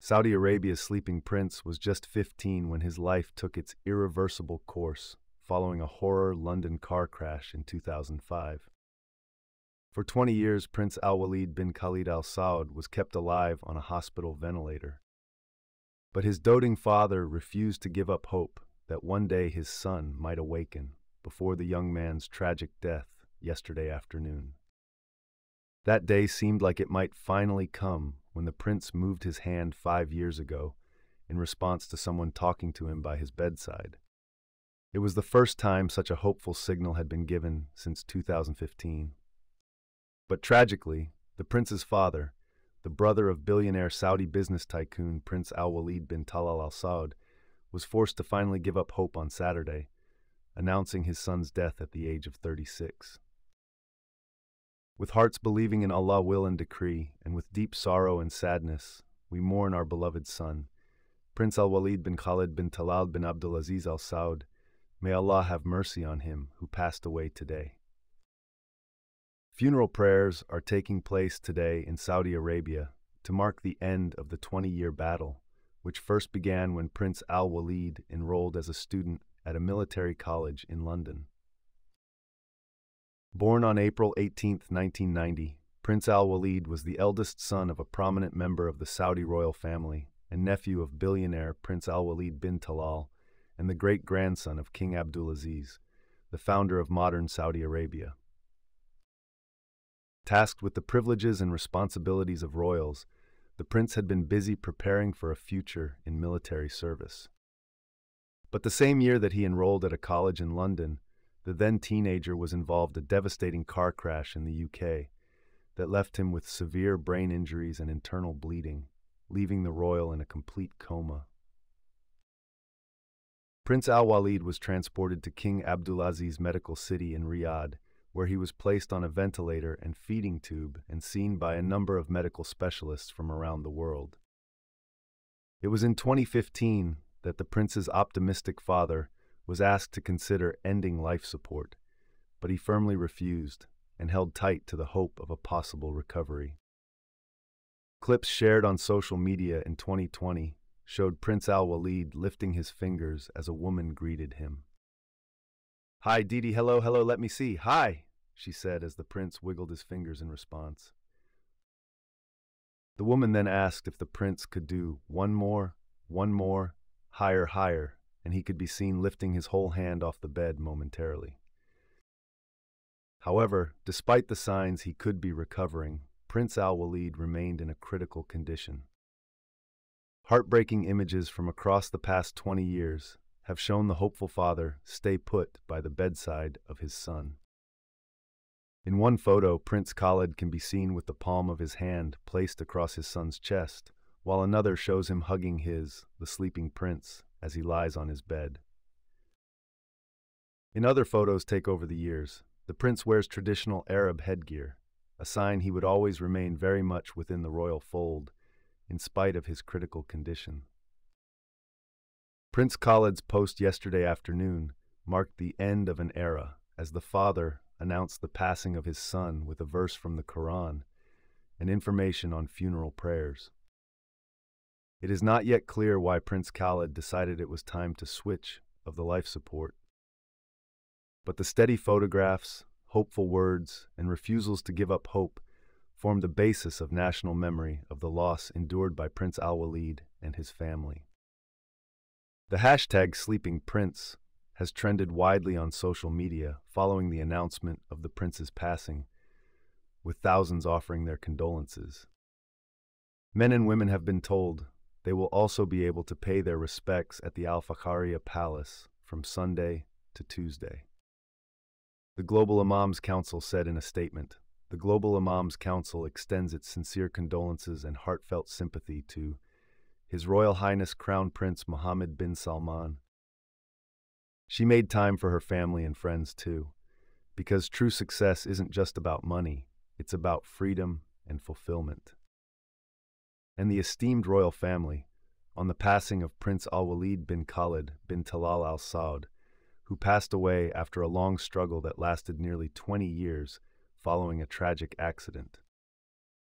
Saudi Arabia's sleeping prince was just 15 when his life took its irreversible course following a horror London car crash in 2005. For 20 years, Prince Al-Walid bin Khalid Al Saud was kept alive on a hospital ventilator. But his doting father refused to give up hope that one day his son might awaken before the young man's tragic death yesterday afternoon. That day seemed like it might finally come when the prince moved his hand 5 years ago in response to someone talking to him by his bedside. It was the first time such a hopeful signal had been given since 2015. But tragically, the prince's father, the brother of billionaire Saudi business tycoon Prince Al-Walid bin Talal Al Saud, was forced to finally give up hope on Saturday, announcing his son's death at the age of 36. With hearts believing in Allah's will and decree, and with deep sorrow and sadness, we mourn our beloved son, Prince Al-Walid bin Khalid bin Talal bin Abdulaziz Al Saud. May Allah have mercy on him who passed away today. Funeral prayers are taking place today in Saudi Arabia to mark the end of the 20-year battle, which first began when Prince Al-Walid enrolled as a student at a military college in London. Born on April 18, 1990, Prince Al-Walid was the eldest son of a prominent member of the Saudi royal family and nephew of billionaire Prince Al-Walid bin Talal and the great-grandson of King Abdulaziz, the founder of modern Saudi Arabia. Tasked with the privileges and responsibilities of royals, the prince had been busy preparing for a future in military service. But the same year that he enrolled at a college in London, the then teenager was involved in a devastating car crash in the UK that left him with severe brain injuries and internal bleeding, leaving the royal in a complete coma. Prince Al-Walid was transported to King Abdulaziz Medical City in Riyadh, where he was placed on a ventilator and feeding tube and seen by a number of medical specialists from around the world. It was in 2015 that the prince's optimistic father was asked to consider ending life support, but he firmly refused and held tight to the hope of a possible recovery. Clips shared on social media in 2020 showed Prince Al-Walid lifting his fingers as a woman greeted him. "Hi, Didi, hello, let me see. Hi," she said as the prince wiggled his fingers in response. The woman then asked if the prince could do one more, higher, and he could be seen lifting his whole hand off the bed momentarily. However, despite the signs he could be recovering, Prince Al-Walid remained in a critical condition. Heartbreaking images from across the past 20 years have shown the hopeful father stay put by the bedside of his son. In one photo, Prince Khalid can be seen with the palm of his hand placed across his son's chest, while another shows him hugging the sleeping prince, as he lies on his bed. In other photos taken over the years, the prince wears traditional Arab headgear, a sign he would always remain very much within the royal fold, in spite of his critical condition. Prince Khalid's post yesterday afternoon marked the end of an era as the father announced the passing of his son with a verse from the Quran and information on funeral prayers. It is not yet clear why Prince Khalid decided it was time to switch of the life support. But the steady photographs, hopeful words, and refusals to give up hope formed the basis of national memory of the loss endured by Prince Al-Walid and his family. The hashtag Sleeping Prince has trended widely on social media following the announcement of the prince's passing, with thousands offering their condolences. Men and women have been told they will also be able to pay their respects at the Al Fakhariya Palace from Sunday to Tuesday. The Global Imams Council said in a statement, "The Global Imams Council extends its sincere condolences and heartfelt sympathy to His Royal Highness Crown Prince Mohammed bin Salman." She made time for her family and friends too, because true success isn't just about money, it's about freedom and fulfillment. And the esteemed royal family, on the passing of Prince Al-Walid bin Khalid bin Talal Al Saud, who passed away after a long struggle that lasted nearly 20 years following a tragic accident.